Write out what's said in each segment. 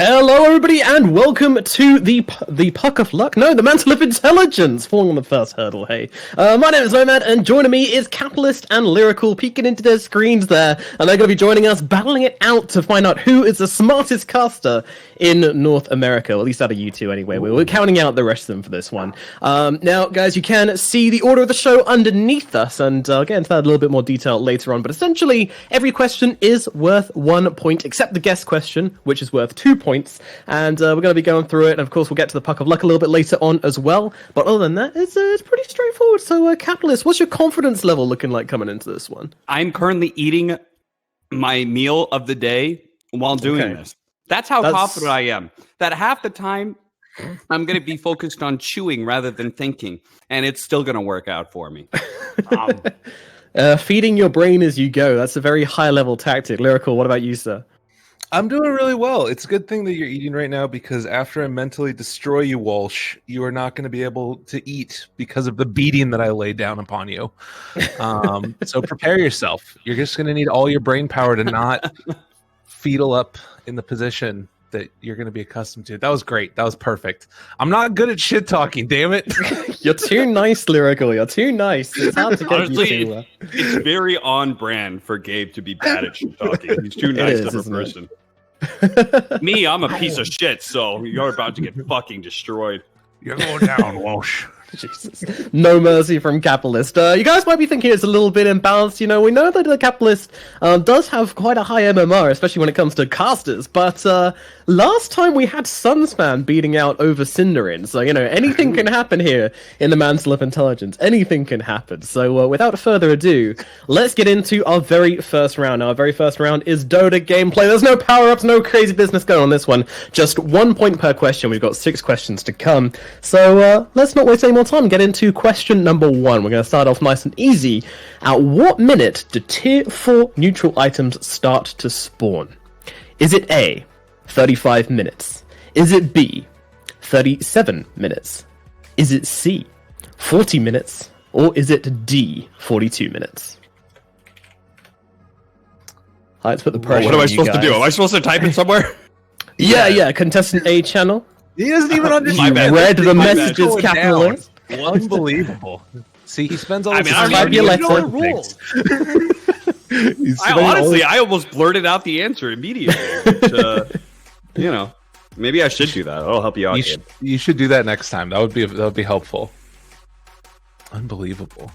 Hello, everybody, and welcome to the Pluck of Luck. No, the Mantle of Intelligence. Falling on the first hurdle. Hey, my name is Nomad, and joining me is Capitalist and Lyrical, peeking into their screens there, and they're going to be joining us, battling it out to find out who is the smartest caster in North America, or at least out of you two, anyway. We're counting out the rest of them for this one. Now, guys, you can see the order of the show underneath us, and I'll get into that a little bit more detail later on. But essentially, every question is worth 1 point, except the guest question, which is worth 2 points, and we're going to be going through it, and of course we'll get to the Pluck of Luck a little bit later on as well, but other than that, it's pretty straightforward. So Capitalist, what's your confidence level looking like coming into this one? I'm currently eating my meal of the day while doing this. That's confident I am, that half the time I'm going to be focused on chewing rather than thinking, and it's still going to work out for me. Feeding your brain as you go, that's a very high level tactic. Lyrical, what about you, sir? I'm doing really well. It's a good thing that you're eating right now, because after I mentally destroy you, Walsh, you are not going to be able to eat because of the beating that I laid down upon you. So prepare yourself. You're just going to need all your brain power to not fetal up in the position that you're going to be accustomed to. That was great. That was perfect. I'm not good at shit talking, damn it. You're too nice, Lyrical. You're too nice. It's hard to get Honestly, you to, it's very on brand for Gabe to be bad at shit talking. He's too nice of a person. Me, I'm a piece of shit, so you're about to get fucking destroyed. You're going down, Walsh. Jesus. No mercy from Capitalist. You guys might be thinking it's a little bit imbalanced. You know, we know that the Capitalist does have quite a high MMR, especially when it comes to casters. But last time we had Sunspan beating out over Cinderin. So, you know, anything can happen here in the Mantle of Intelligence. Anything can happen. So, without further ado, let's get into our very first round. Our very first round is Dota gameplay. There's no power-ups, no crazy business going on this one. Just 1 point per question. We've got 6 questions to come. So, let's not waste any more time. Get into question number 1. We're going to start off nice and easy. At what minute do tier 4 neutral items start to spawn? Is it A, 35 minutes? Is it B, 37 minutes? Is it C, 40 minutes? Or is it D, 42 minutes? Let's put the pressure What am I on supposed to do? Am I supposed to type it somewhere? Yeah. Contestant A channel. He doesn't even understand. You read the messages, Capitalist. Unbelievable. See, he spends all his time. I mean, I know the rules. I almost blurted out the answer immediately. Which, you know, maybe I should do that. That'll help you out. You should do that next time. That would be helpful. Unbelievable.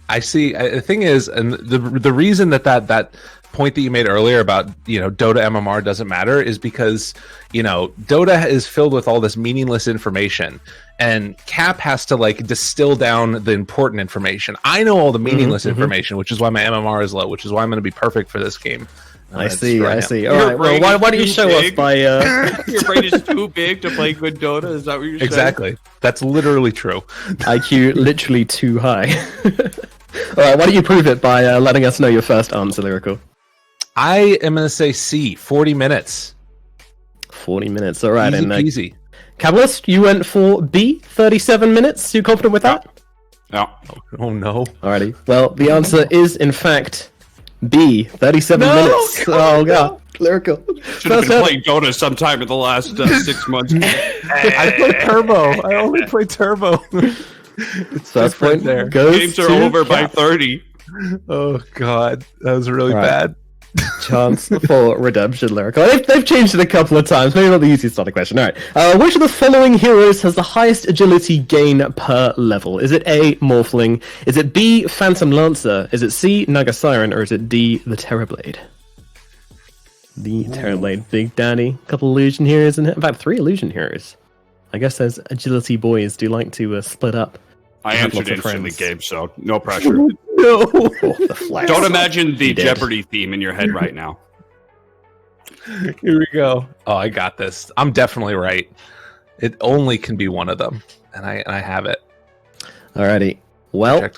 I see. The thing is, and the reason that point that you made earlier about, you know, Dota MMR doesn't matter is because, you know, Dota is filled with all this meaningless information, and Cap has to like distill down the important information. I know all the meaningless information, which is why my MMR is low, which is why I'm going to be perfect for this game. I see. All right, well, why don't you show us by... Your brain is too big to play good Dota? Is that what you're saying? Exactly. That's literally true. IQ literally too high. All right, why don't you prove it by letting us know your first answer, Lyrical? I am going to say C, 40 minutes. 40 minutes, all right. Easy peasy. Capitalist, you went for B, 37 minutes. You confident with that? Yeah. Oh, no. Alrighty. Well, the answer is, in fact, B, 37 minutes. Oh, God. Lyrical. Should have been playing Dota sometime in the last 6 months. I play Turbo. I only play Turbo. It's first point there. Games are over by 30. Oh, God. That was really bad. Chance for redemption, Lyrical. They've changed it a couple of times. Maybe not the easiest starting question. All right. Which of the following heroes has the highest agility gain per level? Is it A, Morphling? Is it B, Phantom Lancer? Is it C, Naga Siren? Or is it D, the Terrorblade? The Terrorblade, Big Daddy. A couple illusion heroes in it. In fact, 3 illusion heroes. I guess those agility boys do like to split up. I answered instantly, Gabe, so no pressure. No. Don't imagine the Jeopardy theme in your head right now. Here we go. Oh, I got this. I'm definitely right. It only can be one of them, and I have it. Alrighty. Well,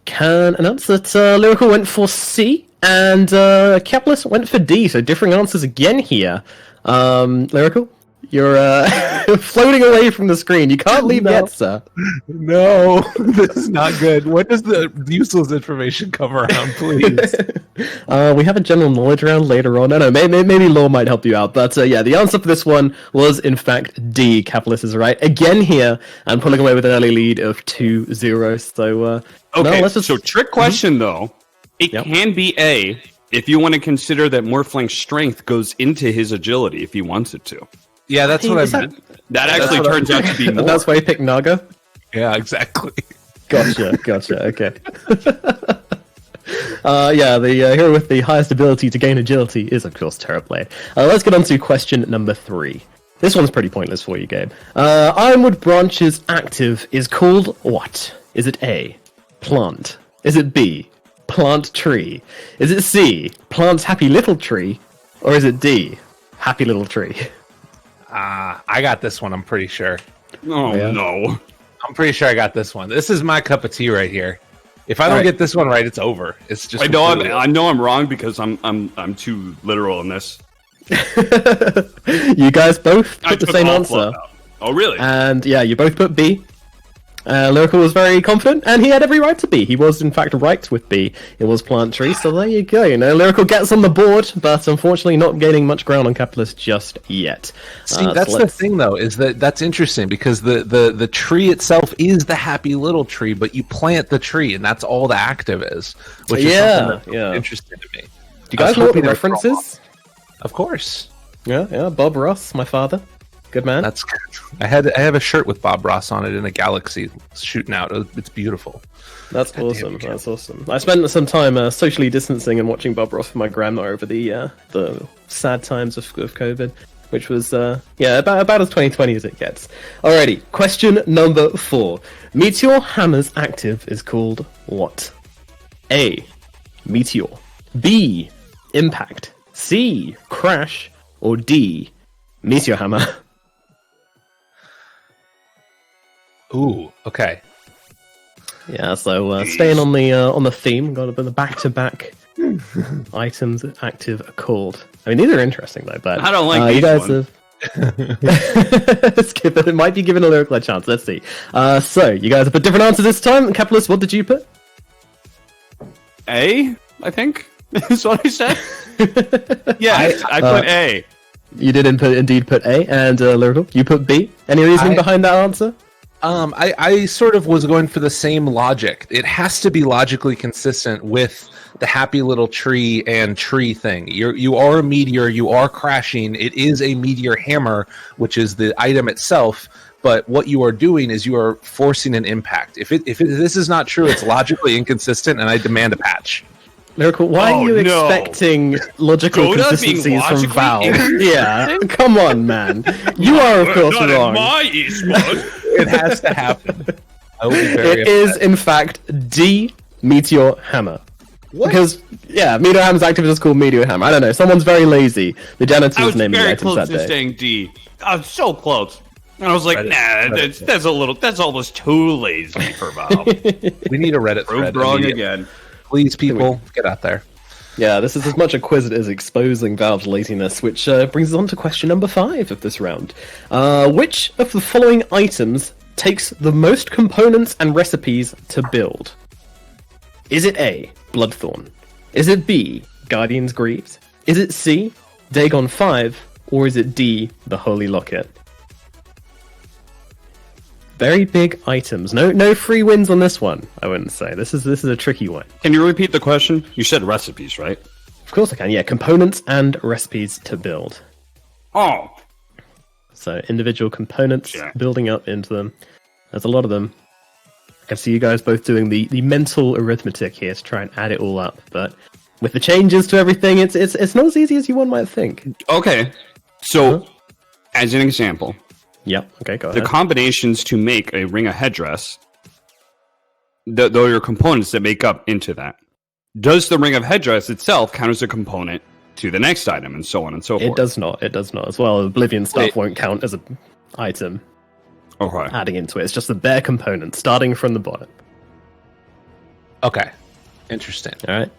can announce that Lyrical went for C, and Capitalist went for D, so differing answers again here. Lyrical, You're floating away from the screen. You can't leave yet, sir. No, this is not good. What does the useless information come around, please? We have a general knowledge round later on. I don't know, maybe law might help you out. But yeah, the answer for this one was, in fact, D. Capitalist is right. Again here, and pulling away with an early lead of 2-0. So, okay, no, let's just... so trick question, though. It can be A, if you want to consider that Morphling's strength goes into his agility if he wants it to. Yeah, that's what I meant. That actually turns out to be more. That's why you picked Naga? Yeah, exactly. Gotcha, okay. Yeah, the hero with the highest ability to gain agility is, of course, Terrorblade. Let's get on to question number 3. This one's pretty pointless for you, Gabe. Ironwood Branch's active is called what? Is it A, plant? Is it B, plant tree? Is it C, plant's happy little tree? Or is it D, happy little tree? I got this one, I'm pretty sure. Oh, yeah. No. I'm pretty sure I got this one. This is my cup of tea right here. If I don't get this one right, it's over. It's just I know I'm wrong because I'm too literal in this. You guys both put the same answer. Oh, really? And yeah, you both put B. Lyrical was very confident, and he had every right to be. He was, in fact, right with B. It was plant tree, so there you go. You know, Lyrical gets on the board, but unfortunately not gaining much ground on Capitalist just yet. See, that's the thing, though, is that's interesting, because the tree itself is the happy little tree, but you plant the tree, and that's all the active is, which is something that's interesting to me. Do you guys know what the reference is? Of course. Yeah, Bob Ross, my father. Good man. That's good. I have a shirt with Bob Ross on it in a galaxy shooting out. It's beautiful. That's awesome. That's awesome. I spent some time socially distancing and watching Bob Ross with my grandma over the sad times of COVID, which was about as 2020 as it gets. Alrighty, question number 4. Meteor Hammer's active is called what? A, Meteor. B, Impact. C, Crash. Or D, Meteor Hammer. Ooh, okay. Yeah, so staying on the theme, got a bit of back-to-back items that active are called. I mean, these are interesting though, but I don't like you guys one. have skip it. It might be given a Lyrical a chance. Let's see. So you guys have put different answers this time. Capitalist, what did you put? A, I think. Is what I said. Yeah, I put A. You did indeed put A, and Lyrical, you put B. Any reasoning behind that answer? I sort of was going for the same logic. It has to be logically consistent with the happy little tree and tree thing. You are a meteor, you are crashing. It is a Meteor Hammer, which is the item itself. But what you are doing is you are forcing an impact. If this is not true, it's logically inconsistent, and I demand a patch. Lyrical, why are you expecting logical Dota consistencies from Valve? Yeah, come on, man. You are, of course, not wrong. In my esports. It has to happen. I will be very It is, in fact, D, Meteor Hammer. What? Because, yeah, Meteor Hammer's active is called Meteor Hammer. I don't know, someone's very lazy. The janitor was naming the items that day. I was very close to saying D. I was so close. And I was like, that's almost too lazy for Valve. We need a Reddit thread. Proved wrong again. Please, people, get out there. Yeah, this is as much a quiz as exposing Valve's laziness, which brings us on to question number 5 of this round. Which of the following items takes the most components and recipes to build? Is it A, Bloodthorn? Is it B, Guardian's Greaves? Is it C, Dagon 5? Or is it D, the Holy Locket? Very big items. No free wins on this one, I wouldn't say. This is a tricky one. Can you repeat the question? You said recipes, right? Of course I can, yeah. Components and recipes to build. Oh. So individual components, building up into them. There's a lot of them. I can see you guys both doing the mental arithmetic here to try and add it all up. But with the changes to everything, it's not as easy as one might think. Okay. So, as an example... Yep. Okay, go ahead. The combinations to make a ring of headdress, those are components that make up into that. Does the ring of headdress itself count as a component to the next item, and so on and so forth? It does not. It does not. As well, Oblivion stuff won't count as an item. Okay. Adding into it. It's just the bare component, starting from the bottom. Okay. Interesting. All right.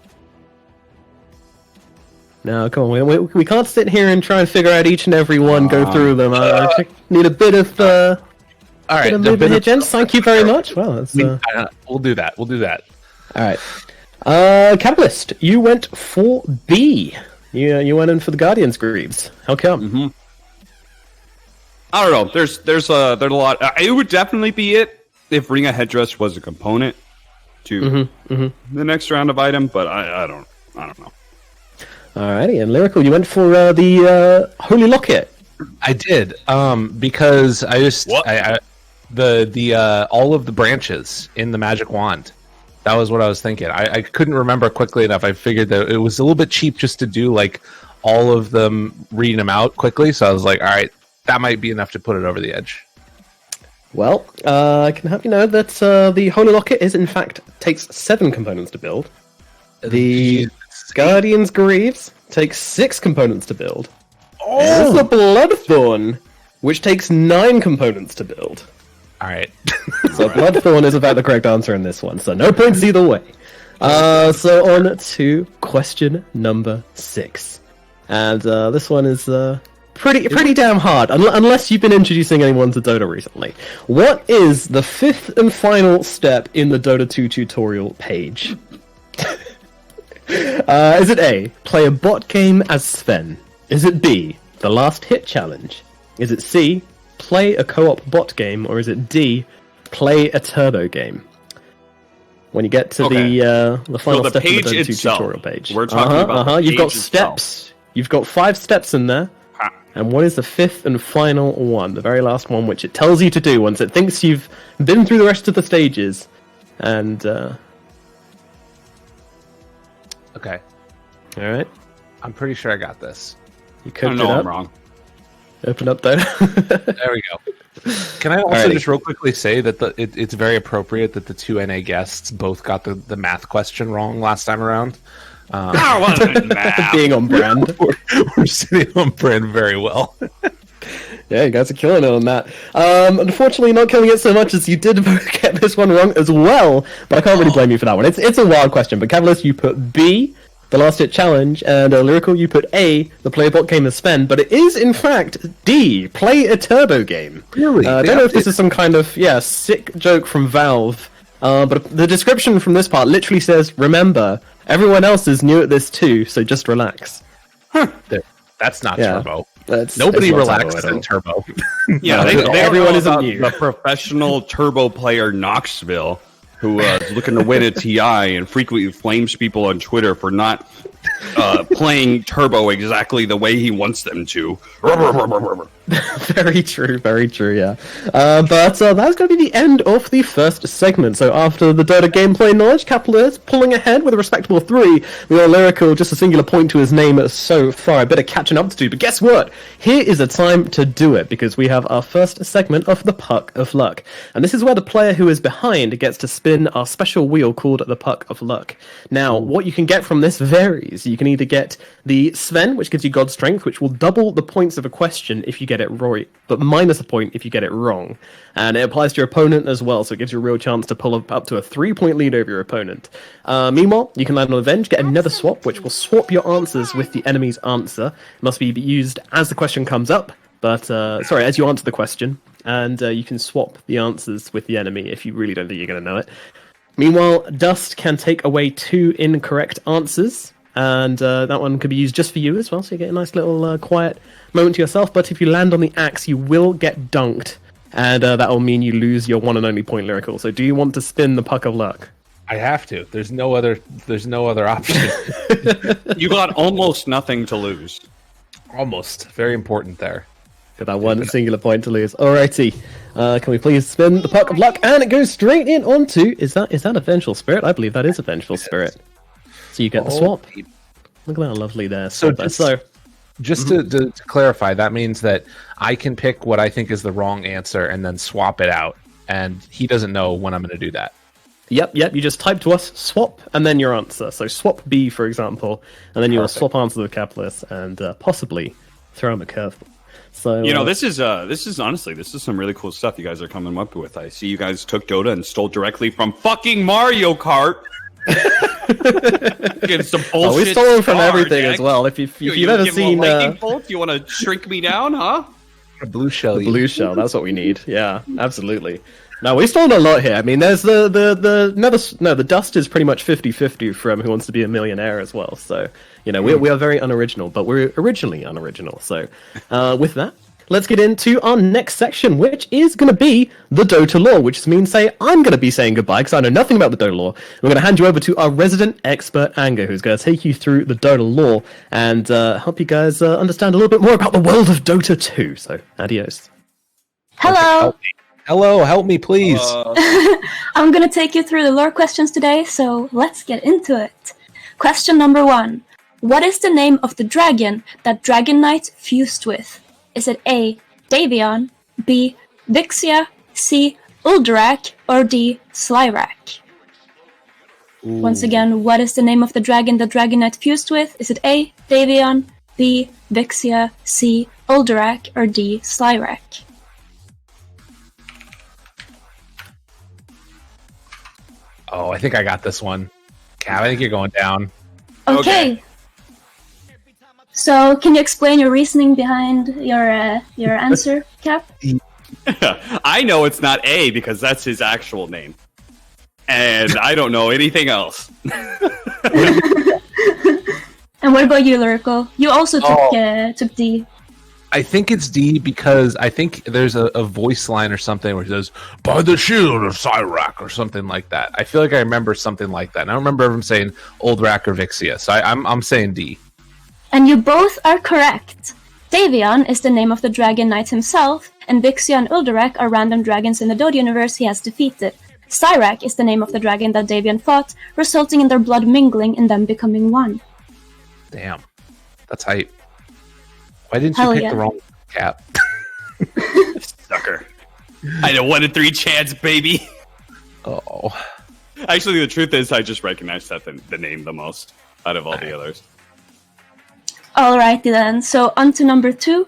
No, come on. We can't sit here and try and figure out each and every one, go through them. I need a bit of... all right, here, gents. Thank you very much. Well, that's, we'll do that. We'll do that. All right. Capitalist, you went for B. You went in for the Guardian's Greaves. How come? Mm-hmm. I don't know. There's a lot. It would definitely be it if Ring of Headdress was a component to the next round of item, but I don't know. Alrighty, and Lyrical, you went for the Holy Locket. I did, because I just the all of the branches in the magic wand. That was what I was thinking. I couldn't remember quickly enough. I figured that it was a little bit cheap just to do like all of them, reading them out quickly. So I was like, all right, that might be enough to put it over the edge. Well, I can help you know that the Holy Locket is in fact takes 7 components to build. The Guardian's Greaves takes 6 components to build. There's the Bloodthorn, which takes 9 components to build. All right. So Bloodthorn is about the correct answer in this one, so no points either way. So on to question number 6. And this one is pretty damn hard, unless you've been introducing anyone to Dota recently. What is the 5th and final step in the Dota 2 tutorial page? Is it A, play a bot game as Sven? Is it B, the last hit challenge? Is it C, play a co-op bot game? Or is it D, play a turbo game? When you get to the final step of the Dota 2 tutorial page. We're talking about the You've got page steps. itself. You've got 5 steps in there. And what is the 5th and final one? The very last one, which it tells you to do once it thinks you've been through the rest of the stages. And, Okay. Alright. I'm pretty sure I got this. You cooked I know it up. I'm wrong. Open up Dota. There we go. Can I also just real quickly say that it's very appropriate that the 2 NA guests both got the math question wrong last time around. Wasn't math. Being on brand. We're sitting on brand very well. Yeah, you guys are killing it on that. Unfortunately, not killing it so much as you did get this one wrong as well, but I can't really blame you for that one. It's a wild question, but Cavalist, you put B, the last hit challenge, and Lyrical, you put A, the play a bot game as Sven, but it is in fact D, play a turbo game. Really? I don't know if this is some kind of sick joke from Valve, but the description from this part literally says, remember, everyone else is new at this too, so just relax. That's not turbo. Nobody relaxes in turbo. Yeah, everyone is about the professional turbo player Knoxville, who is looking to win a TI and frequently flames people on Twitter for not playing turbo exactly the way he wants them to. Very true, yeah. But that's going to be the end of the first segment. So after the Dota gameplay knowledge, Capitalist pulling ahead with a respectable 3. We are Lyrical, just a singular point to his name so far. A bit of catching up to do. But guess what? Here is a time to do it, because we have our first segment of the Pluck of Luck. And this is where the player who is behind gets to spin our special wheel called the Pluck of Luck. Now, what you can get from this varies. You can either get the Sven, which gives you God Strength, which will double the points of a question if you get it right, but minus a point if you get it wrong. And it applies to your opponent as well, so it gives you a real chance to pull up to a 3-point lead over your opponent. Meanwhile, you can land on Avenge, get another swap, which will swap your answers with the enemy's answer. It must be used as the question comes up, but, as you answer the question, and you can swap the answers with the enemy if you really don't think you're going to know it. Meanwhile, Dust can take away 2 incorrect answers, and that one could be used just for you as well, so you get a nice little quiet moment to yourself. But if you land on the axe, you will get dunked, and that will mean you lose your one and only point, Lyrical. So do you want to spin the Puck of Luck? I have to. There's no other option. You got almost nothing to lose. Almost. Very important there. Got that one singular point to lose. Alrighty. Can we please spin the Puck of Luck? And it goes straight in onto... Is that a Vengeful Spirit? I believe that is a Vengeful Spirit. So you get the swap. Look at that lovely there. Just to clarify, that means that I can pick what I think is the wrong answer and then swap it out. And he doesn't know when I'm going to do that. Yep. You just type to us, swap, and then your answer. So swap B, for example, and then you'll swap answer with Capitalist and possibly throw him a curveball. So this is honestly, this is some really cool stuff you guys are coming up with. I see you guys took Dota and stole directly from fucking Mario Kart. Get some bullshit. We stole from everything Jack. as well. If you've you ever give seen a lightning bolt, you want to shrink me down, huh? A blue shell. the blue shell, that's what we need. Yeah, absolutely. No, we've stolen a lot here. I mean, there's the dust is pretty much 50-50 from Who Wants to Be a Millionaire as well. So, you know, we are very unoriginal, but we're originally unoriginal. So, with that, let's get into our next section, which is going to be the Dota Law, which means I'm going to be saying goodbye because I know nothing about the Dota Law. We're going to hand you over to our resident expert, Anger, who's going to take you through the Dota Law and help you guys understand a little bit more about the world of Dota 2. So, adios. Hello. Hello, help me, please. I'm going to take you through the lore questions today, so let's get into it. Question number 1. What is the name of the dragon that Dragon Knight fused with? Is it A, Davion, B, Vixia, C, Uldurak, or D, Slyrak? Once again, what is the name of the dragon that Dragon Knight fused with? Is it A, Davion, B, Vixia, C, Uldurak, or D, Slyrak? Oh, I think I got this one. Cap, I think you're going down. Okay. So, can you explain your reasoning behind your answer, Cap? I know it's not A because that's his actual name. And I don't know anything else. And what about you, Lyrical? You also took D. I think it's D because I think there's a voice line or something where he says, "By the shield of Slyrak," or something like that. I feel like I remember something like that. And I don't remember him saying Uldurak or Vixia, so I'm saying D. And you both are correct. Davion is the name of the Dragon Knight himself, and Vixia and Uldurak are random dragons in the Dota universe he has defeated. Slyrak is the name of the dragon that Davion fought, resulting in their blood mingling and them becoming one. Damn. That's hype. Why didn't you pick the wrong Cap? Sucker. I had a 1 in 3 chance, baby. Oh. Actually, the truth is, I just recognized that the name the most out of all the others. Alrighty then, so on to number 2.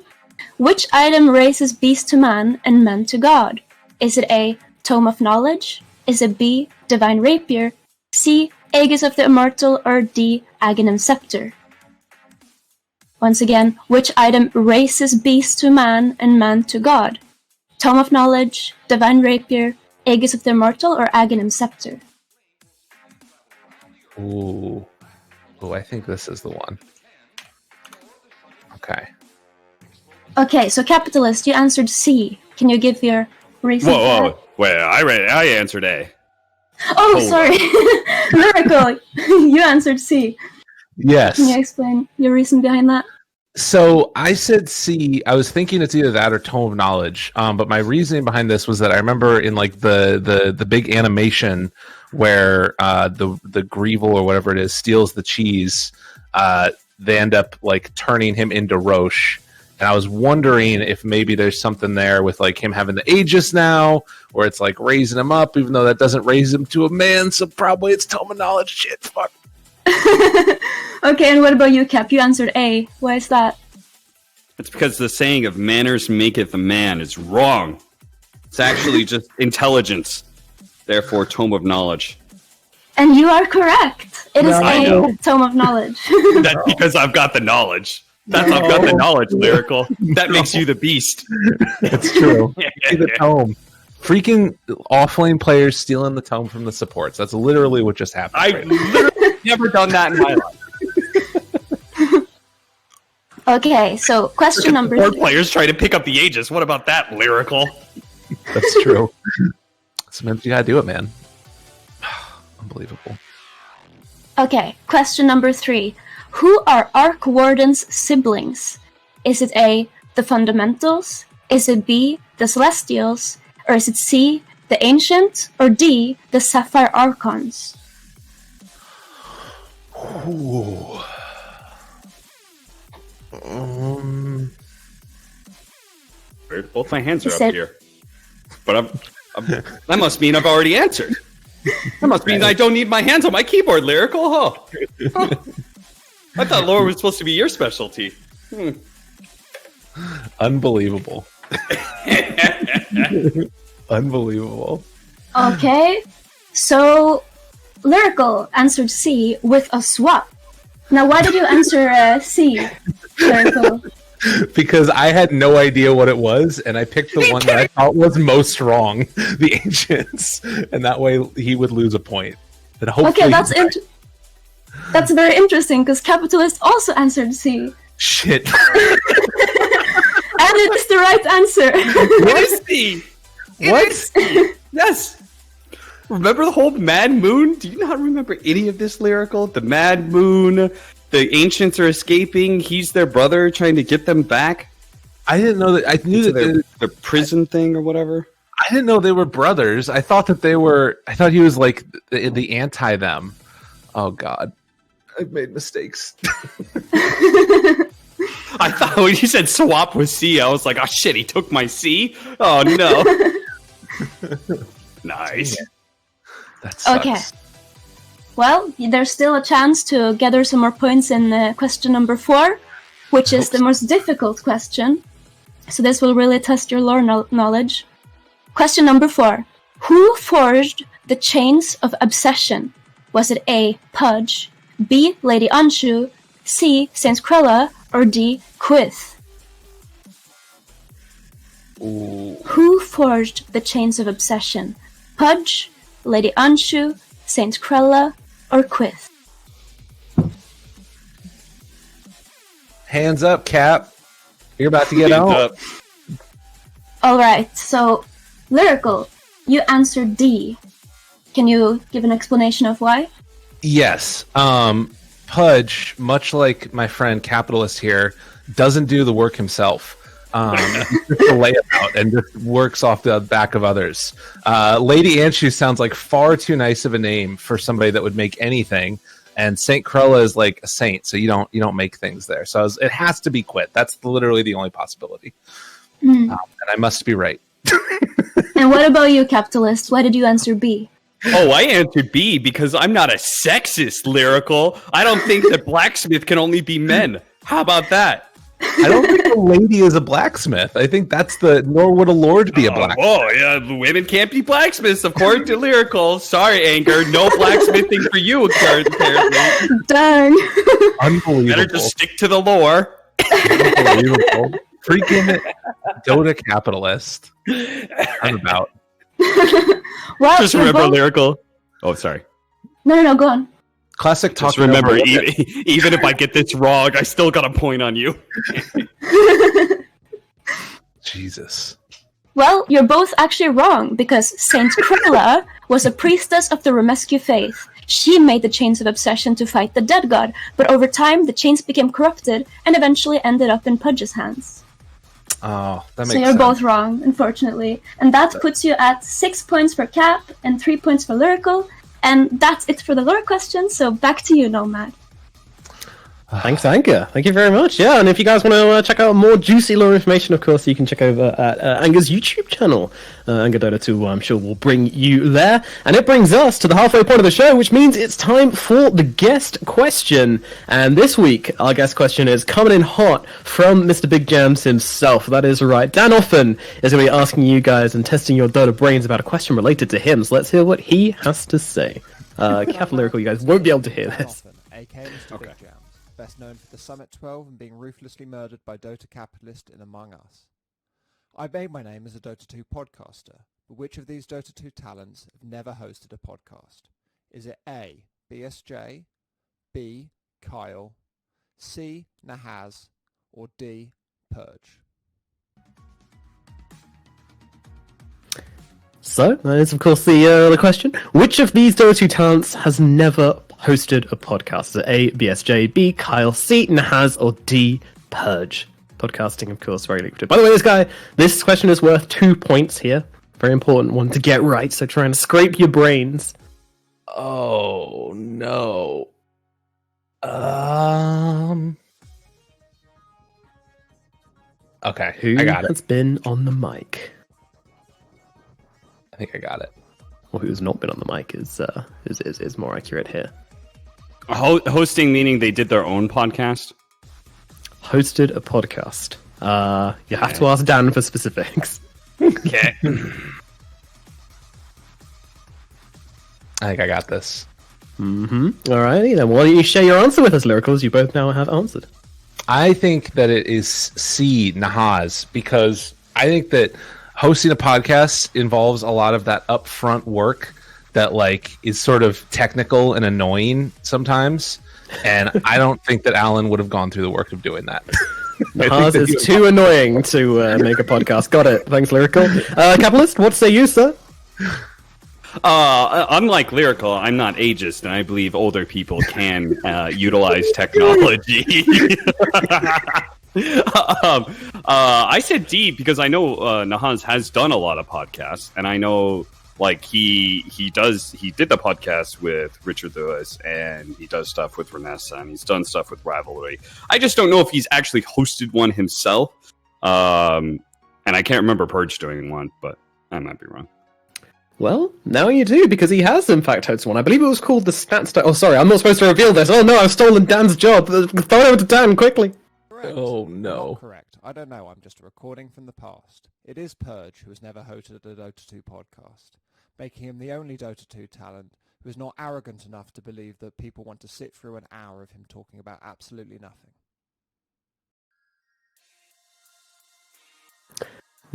Which item raises beast to man and man to god? Is it A, Tome of Knowledge? Is it B, Divine Rapier? C, Aegis of the Immortal? Or D, Aghanim Scepter? Once again, which item raises beast to man and man to god? Tome of Knowledge, Divine Rapier, Aegis of the Immortal, or Aghanim Scepter? Ooh. I think this is the one. Okay. Okay, so Capitalist, you answered C. Can you give your reason? Whoa. Wait, I answered A. Oh, sorry. Lyrical, you answered C. Yes. Can you explain your reason behind that? So I said C. I was thinking it's either that or Tome of Knowledge. But my reasoning behind this was that I remember in like the big animation where the Greevil or whatever it is steals the cheese. They end up like turning him into Roche. And I was wondering if maybe there's something there with like him having the Aegis now, or it's like raising him up, even though that doesn't raise him to a man. So probably it's Tome of Knowledge. Shit, fuck. Okay, and what about you, Cap? You answered A. Why is that? It's because the saying of manners maketh a man is wrong. It's actually just intelligence. Therefore, Tome of Knowledge. And you are correct. It is A, Tome of Knowledge. That's because I've got the knowledge. I've got the knowledge, Lyrical. That makes you the beast. That's true. The tome. Freaking offlane players stealing the tome from the supports. That's literally what just happened. I've literally never done that in my life. Okay, so question number 3. Players try to pick up the Aegis. What about that, Lyrical? That's true. Sometimes you gotta do it, man. Unbelievable. Okay, question number 3. Who are Arc Warden's siblings? Is it A, the Fundamentals? Is it B, the Celestials? Or is it C, the Ancient? Or D, the Sapphire Archons? Ooh. Both my hands are up here. But that must mean I've already answered. That must mean I don't need my hands on my keyboard, Lyrical, huh? I thought lore was supposed to be your specialty. Unbelievable. Unbelievable. Okay, so Lyrical answered C with a swap. Now, why did you answer C, Lyrical? Because I had no idea what it was, and I picked the one that I thought was most wrong, the Ancients, and that way he would lose a point. And hopefully that's very interesting, because Capitalist also answered C. Shit. And it is the right answer. It is C! What? Yes! Remember the whole Mad Moon? Do you not remember any of this, Lyrical? The Mad Moon, the Ancients are escaping, he's their brother trying to get them back? I didn't know that. I knew that their prison thing or whatever? I didn't know they were brothers. I thought that they were. I thought he was like the anti them. Oh God, I've made mistakes. I thought when you said swap with C, I was like, oh shit, he took my C? Oh no. Nice. That sucks. Okay. Well, there's still a chance to gather some more points in question number 4, which is the most difficult question. So this will really test your lore knowledge. Question number 4. Who forged the Chains of Obsession? Was it A. Pudge, B. Lady Anshu, C. Saint Krella, or D. Quith? Ooh. Who forged the Chains of Obsession? Pudge, Lady Anshu, Saint Krella, or Quith? Hands up, Cap. You're about to get out. Alright, so Lyrical, you answered D. Can you give an explanation of why? Yes. Pudge, much like my friend Capitalist here, doesn't do the work himself. Just to lay it out and just works off the back of others. Lady Anshu sounds like far too nice of a name for somebody that would make anything, and Saint Krella is like a saint, so you don't make things there. So it has to be Quit. That's literally the only possibility, and I must be right. And what about you, Capitalist? Why did you answer B? Oh, I answered B because I'm not a sexist, Lyrical. I don't think that blacksmith can only be men. How about that? I don't think a lady is a blacksmith. I think that's nor would a lord be a blacksmith. Oh, yeah, women can't be blacksmiths, according to Lyrical. Sorry, Anger, no blacksmithing for you, apparently. Dang. Unbelievable. Better just stick to the lore. Unbelievable. Freaking Dota capitalist. I'm about. Well, Just remember Lyrical. Oh, sorry. No, go on. Classic talk. Just remember, even if I get this wrong, I still got a point on you. Jesus. Well, you're both actually wrong, because Saint Krella was a priestess of the Romescu faith. She made the Chains of Obsession to fight the dead god, but over time the chains became corrupted and eventually ended up in Pudge's hands. Oh, that makes sense. So you're both wrong, unfortunately. And that puts you at 6 points for Cap and 3 points for Lyrical. And that's it for the lore question, so back to you, Nomad. Thanks, Anger. Thank you very much. Yeah, and if you guys want to check out more juicy lore information, of course, you can check over at Anger's YouTube channel. Anger Dota 2, I'm sure, will bring you there. And it brings us to the halfway point of the show, which means it's time for the guest question. And this week, our guest question is coming in hot from Mr. Big Jams himself. That is right. Dan Offen is going to be asking you guys and testing your Dota brains about a question related to him. So let's hear what he has to say. Careful, Lyrical, you guys won't be able to hear this. aka Mr. Big Jams, best known for the Summit 12 and being ruthlessly murdered by Dota Capitalist in Among Us. I made my name as a Dota 2 podcaster, but which of these Dota 2 talents have never hosted a podcast? Is it A. BSJ, B. Kyle, C. Nahaz, or D. Purge? So, that is of course the question. Which of these Dota 2 talents has never hosted a podcast? Is it A. BSJ, B. Kyle, C. Nahaz, or D. Purge? Podcasting, of course, very lucrative. By the way, this question is worth 2 points here. Very important one to get right, so try and scrape your brains. Oh no. Okay, Who I got it. has been on the mic? I think I got it. Or who's not been on the mic is more accurate here. Hosting meaning they did their own podcast? Hosted a podcast. You have to ask Dan for specifics. Okay. I think I got this. Alrighty, then why don't you share your answer with us, Lyrical, as you both now have answered. I think that it is C, Nahaz, because I think that hosting a podcast involves a lot of that upfront work that like is sort of technical and annoying sometimes. And I don't think that Alan would have gone through the work of doing that. Nahaz is too annoying to make a podcast. Got it. Thanks, Lyrical. Capitalist, what say you, sir? Unlike Lyrical, I'm not ageist, and I believe older people can utilize technology. I said D because I know Nahaz has done a lot of podcasts, and I know like he did the podcast with Richard Lewis, and he does stuff with Renessa, and he's done stuff with Rivalry. I just don't know if he's actually hosted one himself. And I can't remember Purge doing one, but I might be wrong. Well, now you do, because he has in fact hosted one. I believe it was called the Stats... Oh, sorry, I'm not supposed to reveal this. Oh no, I've stolen Dan's job. Throw it over to Dan, quickly. Correct. Oh, no. Not correct. I don't know. I'm just a recording from the past. It is Purge, who has never hosted a Dota 2 podcast, making him the only Dota 2 talent who is not arrogant enough to believe that people want to sit through an hour of him talking about absolutely nothing.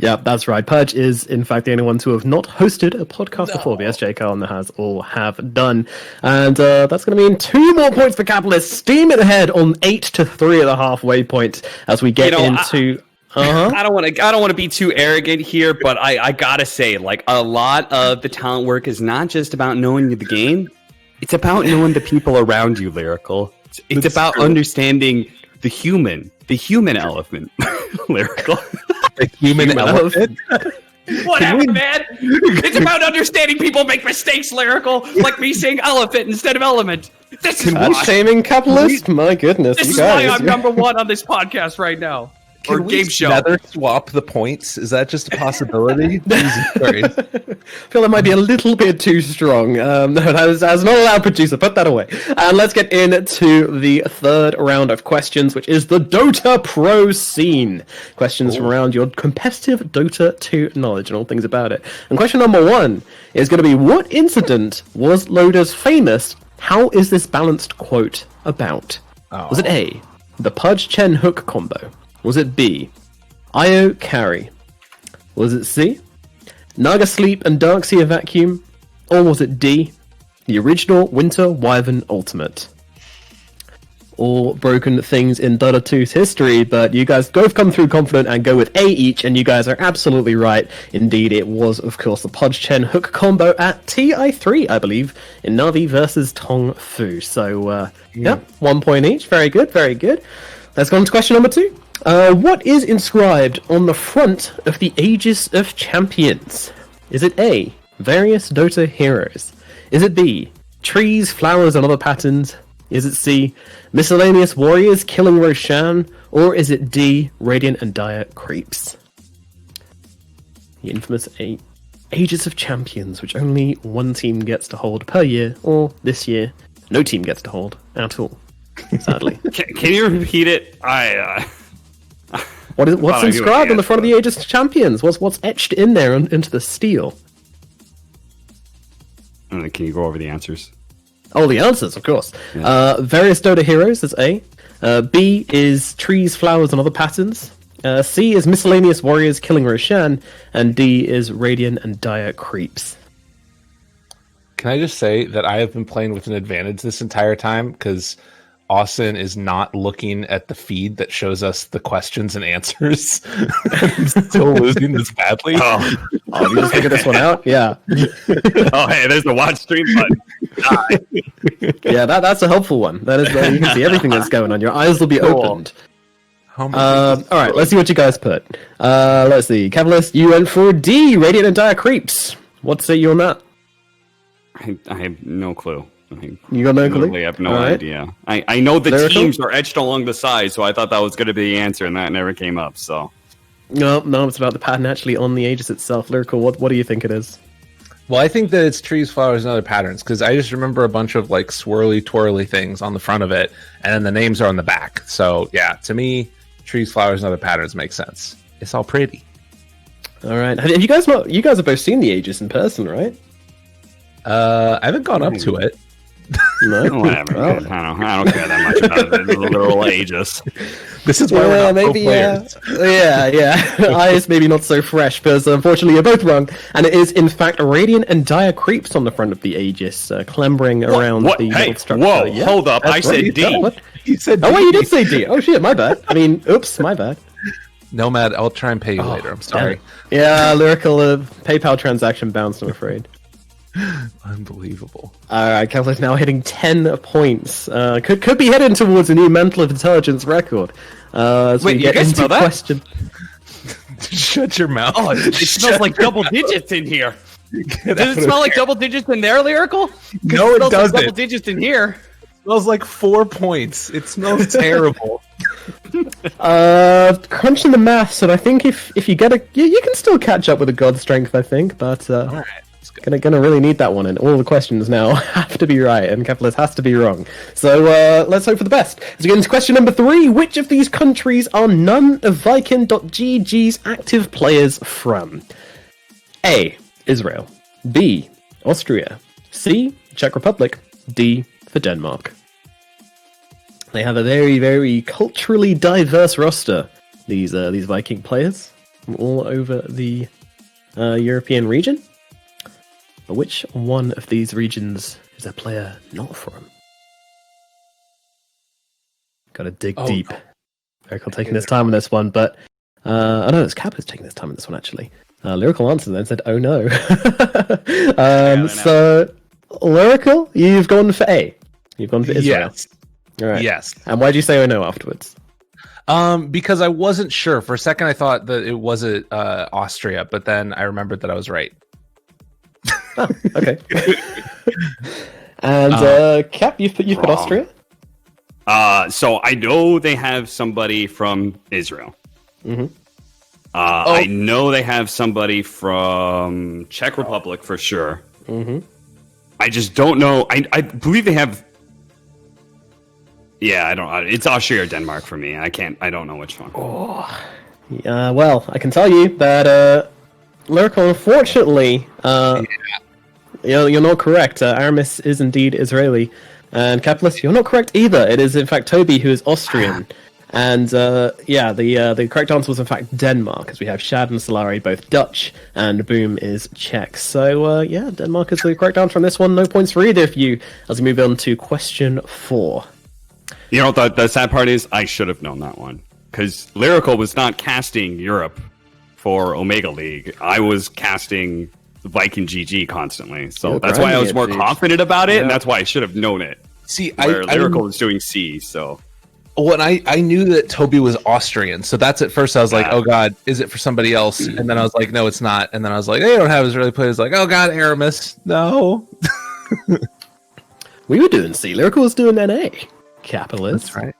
Yeah, that's right. Purge is, in fact, the only ones who have not hosted a podcast before. The SJK and the Has all have done. And that's going to mean 2 more points for Capitalist, steaming ahead on 8-3 at the halfway point as we get into... I don't want to be too arrogant here, but I gotta say, like, a lot of the talent work is not just about knowing the game. It's about knowing the people around you, Lyrical. It's about understanding the human elephant, Lyrical. The human elephant? Whatever, man. It's about understanding people make mistakes, Lyrical, like me saying elephant instead of element. This is why. Shaming Capitalist? My goodness. This is why I'm number one on this podcast right now. Can we nether swap the points? Is that just a possibility? Jesus Christ. I feel that might be a little bit too strong. No, that's not allowed, producer. Put that away. And let's get into the third round of questions, which is the Dota Pro scene. Questions around your competitive Dota 2 knowledge and all things about it. And question number 1 is going to be, what incident was Loda's famous "How is this balanced" quote about? Was it A, the Pudge Chen hook combo? Was it B, Io carry? Was it C, Naga sleep and Darkseer vacuum? Or was it D, the original Winter Wyvern ultimate? All broken things in Dota 2's history, but you guys both come through confident and go with A each, and you guys are absolutely right. Indeed, it was, of course, the Pudge Chen hook combo at TI3, I believe, in Na'Vi versus Tong Fu. So, yeah, 1 point each. Very good, very good. Let's go on to question number 2. What is inscribed on the front of the Aegis of Champions? Is it A, various Dota heroes? Is it B, trees, flowers, and other patterns? Is it C, miscellaneous warriors killing Roshan? Or is it D, radiant and dire creeps? The infamous Aegis of Champions, which only one team gets to hold per year, or this year, no team gets to hold at all, sadly. Can you repeat it? What's inscribed on the front of the Aegis of Champions? What's etched in there into the steel? Can you go over the answers? Oh, the answers, of course. Yeah. Various Dota heroes, that's A. B is trees, flowers, and other patterns. C is miscellaneous warriors killing Roshan. And D is radiant and dire creeps. Can I just say that I have been playing with an advantage this entire time, because Austin is not looking at the feed that shows us the questions and answers. I'm still losing this badly. Oh, you just figured this one out? Yeah. Oh, hey, there's the watch stream button. Yeah, that's a helpful one. That is, you can see everything that's going on. Your eyes will be opened. All right, let's see what you guys put. Let's see. Capitalist, you went for D, radiant and dire creeps. What say you on that? I have no clue. You got no clue? I have no idea. I know the teams are etched along the side, so I thought that was going to be the answer, and that never came up. So no, it's about the pattern actually on the Aegis itself. Lyrical, what do you think it is? Well, I think that it's trees, flowers, and other patterns, because I just remember a bunch of like swirly, twirly things on the front of it, and then the names are on the back. So yeah, to me, trees, flowers, and other patterns make sense. It's all pretty. All right, have you guys not? You guys have both seen the Aegis in person, right? I haven't gone up to it. No? Whatever. Well. I don't care that much about the literal ages. This is why we're not pro players. Eyes maybe not so fresh, because unfortunately you're both wrong, and it is in fact radiant and dire creeps on the front of the Aegis, clambering around the metal structure. Whoa, Yeah, hold up! I said D. What? You said Oh wait, you did say D. Oh shit, my bad. I mean, oops, my bad. Nomad, I'll try and pay you later. I'm sorry. Yeah, Lyrical PayPal transaction bounced, I'm afraid. Unbelievable. Alright, Kepler's now hitting 10 points. Could be heading towards a new Mantle of Intelligence record. As Wait, we you get guys into smell that? question. Shut your mouth. Oh, it smells like double digits in here. Does it smell like double digits in there, Lyrical? No, it doesn't. Like double digits in here. It smells like 4 points. It smells terrible. Crunching the maths, and I think if you get you can still catch up with a god strength, I think, but Alright. gonna really need that one, and all the questions now have to be right, and Kepler's has to be wrong. So let's hope for the best. As we get into question number 3, which of these countries are none of Viking.gg's active players from? A. Israel. B. Austria. C. Czech Republic. D. For Denmark. They have a very, very culturally diverse roster, these Viking players, from all over the European region. But which one of these regions is a player not from? Gotta dig deep. Lyrical taking his time on this one, but oh no, it's Kappa's taking his time on this one actually. Lyrical answered then said, "Oh no." So Lyrical, you've gone for A. You've gone for Israel. Yes. All right. Yes. And why'd you say "oh no" afterwards? Because I wasn't sure. For a second, I thought that it wasn't Austria, but then I remembered that I was right. Oh, okay. And Cap, you've put Austria? So I know they have somebody from Israel. Mm-hmm. I know they have somebody from Czech Republic for sure. Mm-hmm. I just don't know. I believe they have. Yeah, I don't. It's Austria or Denmark for me. I don't know which one. Well, I can tell you that Lyrical, unfortunately, you're not correct. Aramis is indeed Israeli, and Capitalist, you're not correct either. It is in fact Toby who is Austrian, and the correct answer was in fact Denmark, as we have Shad and Solari both Dutch, and Boom is Czech. So Denmark is the correct answer on this one. No points for either of you. As we move on to question 4. You know what the sad part is? I should have known that one. Because Lyrical was not casting Europe for Omega League. I was casting Viking GG constantly. So that's why I was more confident about it, and that's why I should have known it. See, Lyrical was doing C, so... Well, I knew that Toby was Austrian, so that's at first I was like, oh god, is it for somebody else? And then I was like, no, it's not. And then I was like, they don't have Israeli players. Like, oh god, Aramis, no. We were doing C. Lyrical was doing NA. Capitalist. That's right.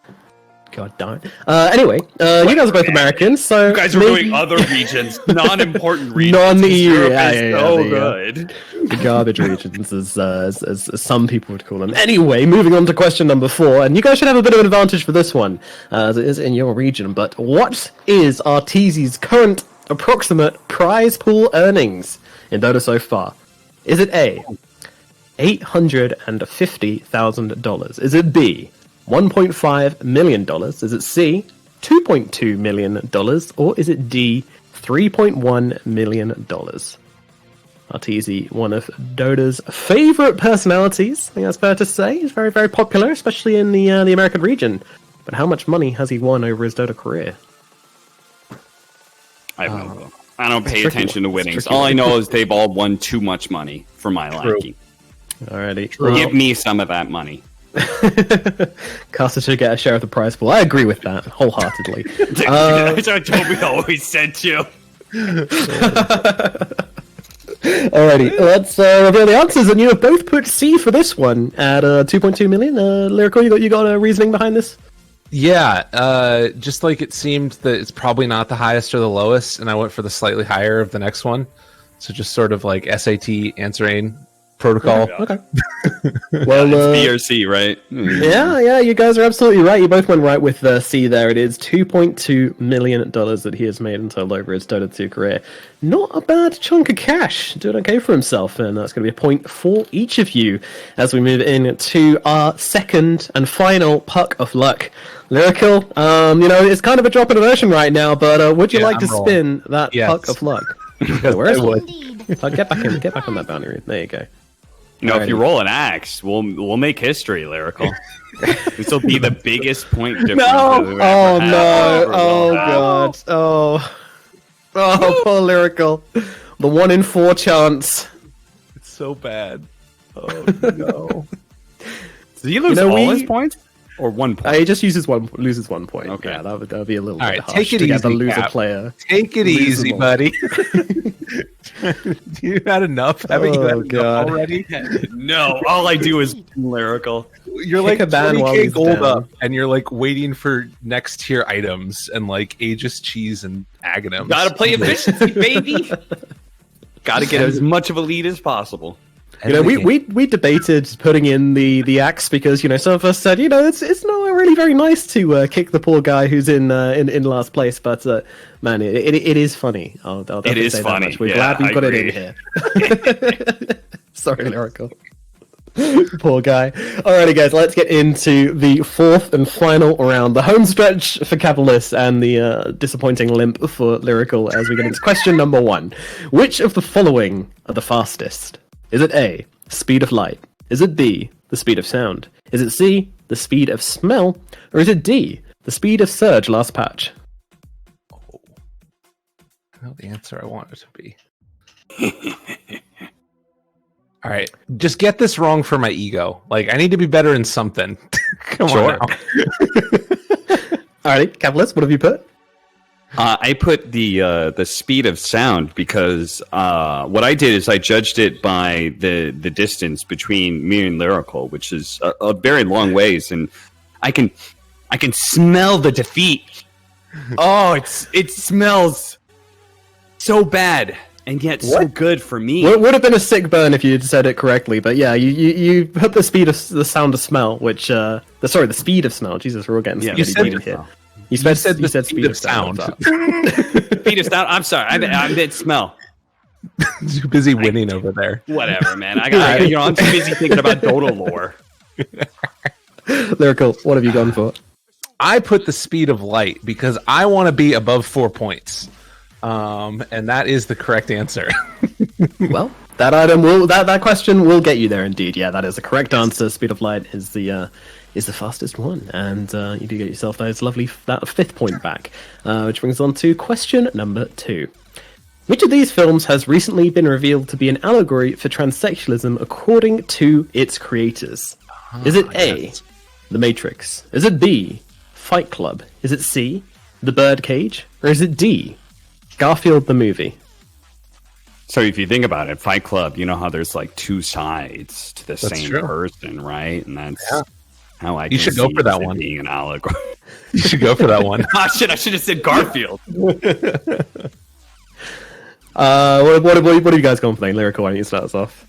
God darn it. Anyway, you guys are both Americans, so you guys are doing other regions, non-important regions. Non-EU, good. The garbage regions, as some people would call them. Anyway, moving on to question number 4, and you guys should have a bit of an advantage for this one, as it is in your region. But what is Arteezy's current approximate prize pool earnings in Dota so far? Is it A, $850,000? Is it B, $1.5 million? Is it C, $2.2 million? Or is it D, $3.1 million? Arteezy, one of Dota's favorite personalities, I think that's fair to say. He's very, very popular, especially in the American region. But how much money has he won over his Dota career? I have no clue. I don't pay attention to winnings. All I know is they've all won too much money for my liking. Alrighty. Give me some of that money. Caster should get a share of the prize pool. I agree with that wholeheartedly. That's what Toby always said too. Alrighty, let's reveal the answers, and you have both put C for this one at 2.2 million. Lyrical, you got a reasoning behind this? Yeah, just like it seemed that it's probably not the highest or the lowest, and I went for the slightly higher of the next one. So just sort of like SAT answering protocol. Okay. Well, it's B or C, right? yeah, you guys are absolutely right. You both went right with C there. It is $2.2 million that he has made in total over his Dota 2 career. Not a bad chunk of cash. Doing okay for himself, and that's going to be a point for each of you as we move into our second and final Puck of Luck. Lyrical, it's kind of a drop in immersion right now, but would you like to spin that Puck of Luck? Where is it? Get back on that boundary. There you go. If you roll an axe, we'll make history, Lyrical. This will be the biggest point difference. No! Oh no! Oh god! Oh, poor Lyrical. The 1 in 4 chance. It's so bad. Oh no! Did he lose all his points? Or 1 point? He just loses one point. Okay. Yeah, that would be a little all bit right, harsh take it to get easy, the loser Cap. player. Take it easy, buddy. You had enough? Haven't you had enough already? No, all I do is Lyrical. You're Kick like a ban while 20K he's gold down. up, and you're like waiting for next tier items and like Aegis cheese and Aghanim. Gotta play efficiency, baby. Gotta get as much of a lead as possible. We debated putting in the axe because some of us said it's not really very nice to kick the poor guy who's in last place, but man, it is funny. I'll definitely is say funny. That much. We're Yeah, glad we got it in here. Sorry, Lyrical. Poor guy. Alrighty, guys, let's get into the fourth and final round. The home stretch for Capitalist and the disappointing limp for Lyrical as we get into question number 1. Which of the following are the fastest? Is it A, speed of light? Is it B, the speed of sound? Is it C, the speed of smell? Or is it D, the speed of surge last patch? Oh, I know the answer I want it to be. All right, just get this wrong for my ego. Like, I need to be better in something. Come on now. Alrighty, Capitalist, what have you put? I put the speed of sound because what I did is I judged it by the distance between me and Lyrical, which is a very long ways, and I can smell the defeat. Oh, it smells so bad and yet so good for me. It would have been a sick burn if you had said it correctly, but yeah, you put the speed of the sound of smell, which the speed of smell. Jesus, we're all getting spaghetti here. You said speed of sound. Speed of sound. I'm sorry. I meant smell. Too busy winning over there. Whatever, man. I'm too busy thinking about Dota lore. Lyrical, what have you gone for? I put the speed of light because I want to be above 4 points, and that is the correct answer. Well, that item that question will get you there. Indeed, yeah, that is the correct answer. Speed of light is the fastest one, and you do get yourself that 5th point back, which brings on to question number 2. Which of these films has recently been revealed to be an allegory for transsexualism according to its creators? Is it A, The Matrix? Is it B, Fight Club? Is it C, The Birdcage? Or is it D, Garfield the Movie? So if you think about it, Fight Club, you know how there's like 2 sides to the same person, right? And that's how I. You should go for that one. Being an allegory. You should go for that one. I should have said Garfield. What are you guys going for? Lyrical, why don't you start us off?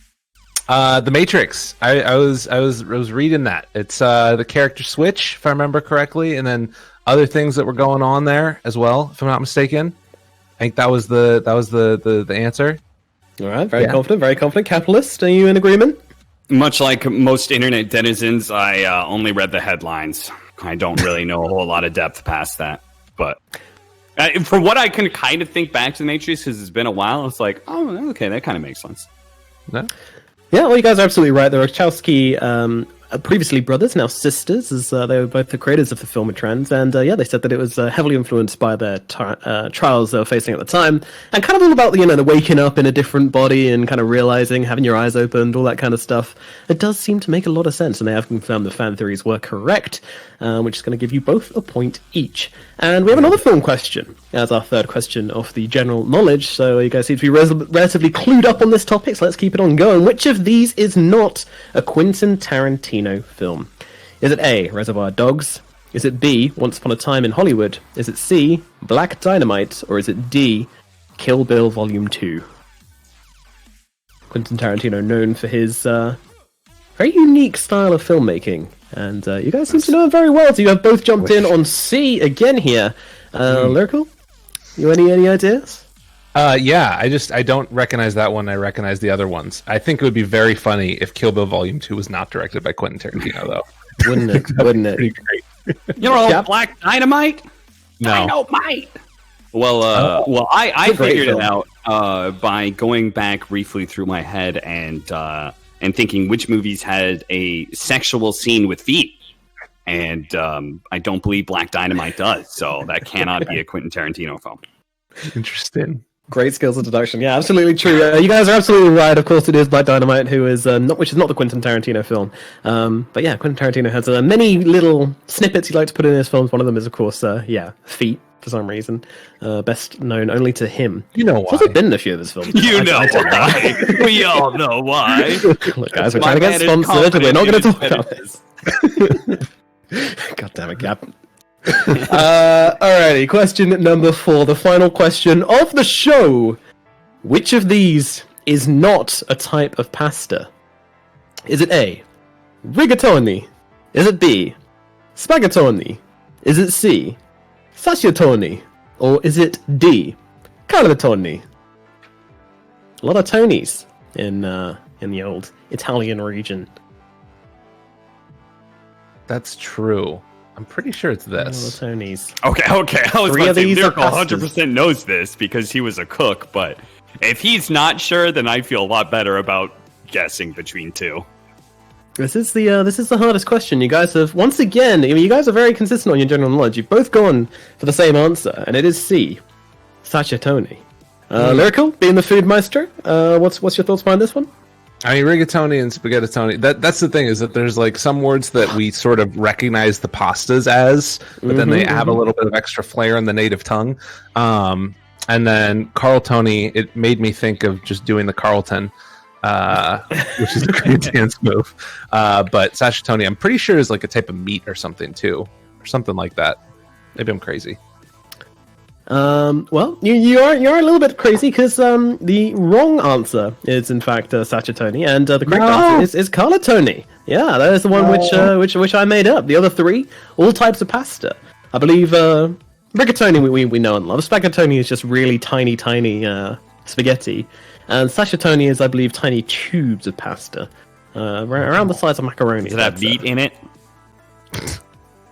The Matrix. I was reading that. It's the character switch, if I remember correctly, and then other things that were going on there as well, if I'm not mistaken. I think that was the answer. All right, very confident. Capitalist, are you in agreement? Much like most internet denizens, I only read the headlines. I don't really know a whole lot of depth past that. But from what I can kind of think back to the Matrix, because it's been a while, it's like, oh, okay, that kind of makes sense. No? Yeah, well, you guys are absolutely right. The Wachowski, previously brothers, now sisters, as they were both the creators of the film Trends, and they said that it was heavily influenced by their trials they were facing at the time, and kind of all about the waking up in a different body and kind of realizing, having your eyes opened, all that kind of stuff. It does seem to make a lot of sense, and they have confirmed the fan theories were correct, which is going to give you both a point each. And we have another film question as our third question of the general knowledge, so you guys seem to be relatively clued up on this topic, so let's keep it on going. Which of these is not a Quentin Tarantino film? Is it A, Reservoir Dogs? Is it B, Once Upon a Time in Hollywood? Is it C, Black Dynamite? Or is it D, Kill Bill Volume 2? Quentin Tarantino, known for his very unique style of filmmaking. And you guys seem to know him very well, so you have both jumped in on C again here. Lyrical? You any ideas? Yeah, I don't recognize that one. I recognize the other ones. I think it would be very funny if Kill Bill Volume 2 was not directed by Quentin Tarantino, though. Wouldn't it? Wouldn't it? Pretty great. You know, Black Dynamite? No. Dynamite! Well, I figured film. it out by going back briefly through my head and thinking which movies had a sexual scene with feet. And I don't believe Black Dynamite does, so that cannot be a Quentin Tarantino film. Interesting. Great skills of deduction. Yeah, absolutely true. You guys are absolutely right. Of course, it is Black Dynamite, which is not the Quentin Tarantino film. But yeah, Quentin Tarantino has many little snippets he likes to put in his films. One of them is, of course, feet for some reason. Best known only to him. You know why? He's also been in a few of his films. You know why. We all know why. Look, guys, we're trying to get sponsored. We're not going to talk about this. God damn it, Cap. Alrighty, question number 4, the final question of the show. Which of these is not a type of pasta? Is it A, rigatoni? Is it B, spaghettoni? Is it C, sasciatoni? Or is it D, cannelloni? A lot of Tonys in the old Italian region. That's true. I'm pretty sure it's this. All the Tonys. Okay. I was Three about of to say these are Lyrical pastas. 100% knows this because he was a cook, but if he's not sure, then I feel a lot better about guessing between two. This is the hardest question. You guys have once again. You guys are very consistent on your general knowledge. You've both gone for the same answer, and it is C, sacciatoni. Lyrical, being the food meister, what's your thoughts behind this one? I mean, rigatoni and spaghettoni. That's the thing, is that there's like some words that we sort of recognize the pastas as, but then they add a little bit of extra flair in the native tongue. And then Carltoni, it made me think of just doing the Carlton, which is a great dance move. But sashitoni, I'm pretty sure is like a type of meat or something too, or something like that. Maybe I'm crazy. Well, you are a little bit crazy because the wrong answer is in fact sacciatoni, and the correct answer is carltoni. Yeah, that is the one which I made up. The other three, all types of pasta. I believe rigatoni we know and love. Spaghettoni is just really tiny spaghetti, and sacciatoni is, I believe, tiny tubes of pasta, around the size of macaroni. Does it have meat in it?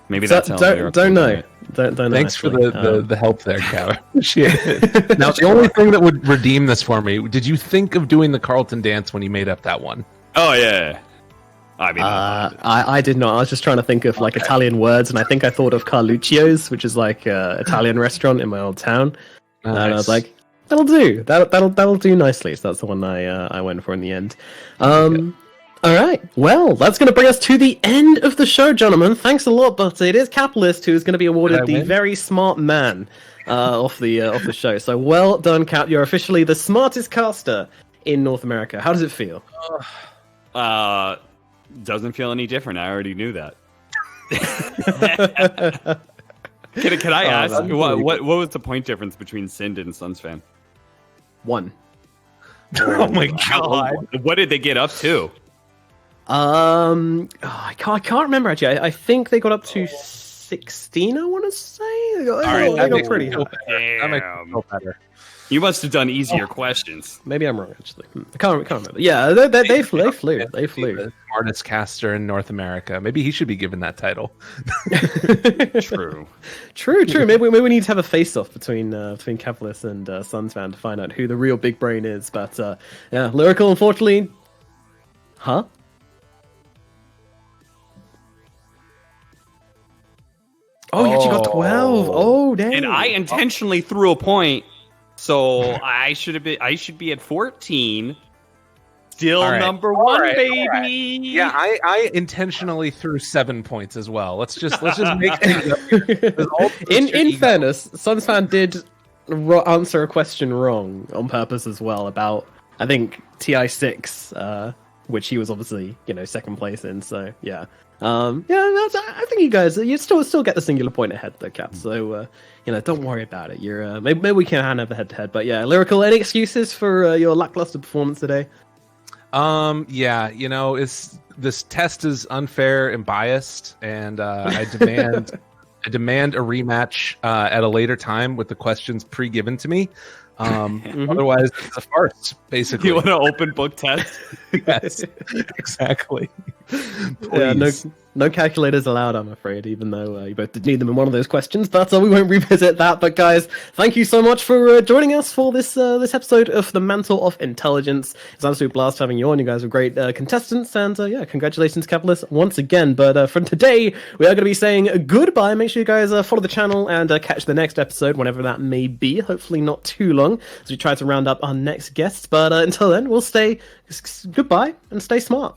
Maybe that's how don't know. Don't know. Thanks actually. for the help there, Cal. Appreciate it. Now, the only thing that would redeem this for me, did you think of doing the Carlton dance when you made up that one? Oh, yeah. I mean, I did not. I was just trying to think of like Italian words, and I think I thought of Carluccio's, which is like an Italian restaurant in my old town. Nice. And I was like, that'll do. That'll do nicely. So that's the one I went for in the end. Okay. All right. Well, that's going to bring us to the end of the show, gentlemen. Thanks a lot, but it is Capitalist who is going to be awarded the very smart man off the show. So well done, Cap. You're officially the smartest caster in North America. How does it feel? Doesn't feel any different. I already knew that. Can I ask what was the point difference between Sind and Suns fan? 1. Oh my god! What did they get up to? I can't remember actually. I think they got up to 16. I want to say. They got pretty high. That makes me feel better. You must have done easier questions. Maybe I'm wrong actually. I can't remember. Yeah, they flew. They flew. The smartest caster in North America. Maybe he should be given that title. True. Maybe we need to have a face-off between Capitalist and Suns fan to find out who the real big brain is. But yeah, Lyrical, unfortunately, huh? Oh, you actually got 12. Oh, damn. And I intentionally threw a point, so I should be at 14. Still number one, baby. Right. Yeah, I intentionally threw 7 points as well. Let's just make things up. In fairness, Suns fan did answer a question wrong on purpose as well about, I think, TI6, which he was obviously, second place in. So yeah. I think you guys still get the singular point ahead though, Cap. So don't worry about it. You're maybe we can have a head to head, but yeah, Lyrical. Any excuses for your lackluster performance today? Yeah, this test is unfair and biased, and I demand I demand a rematch at a later time with the questions pre-given to me. Otherwise, it's a farce. Basically, You want an open book test? Yes, exactly. Yeah, Please. no calculators allowed, I'm afraid, even though you both did need them in one of those questions. But we won't revisit that. But guys, thank you so much for joining us for this episode of the Mantle of Intelligence. It's an absolute blast having you on. You guys are great contestants, and yeah, congratulations, Capitalist, once again. But from today, we are going to be saying goodbye. Make sure you guys follow the channel and catch the next episode, whenever that may be. Hopefully not too long, as we try to round up our next guests. But until then, we'll say goodbye and stay smart.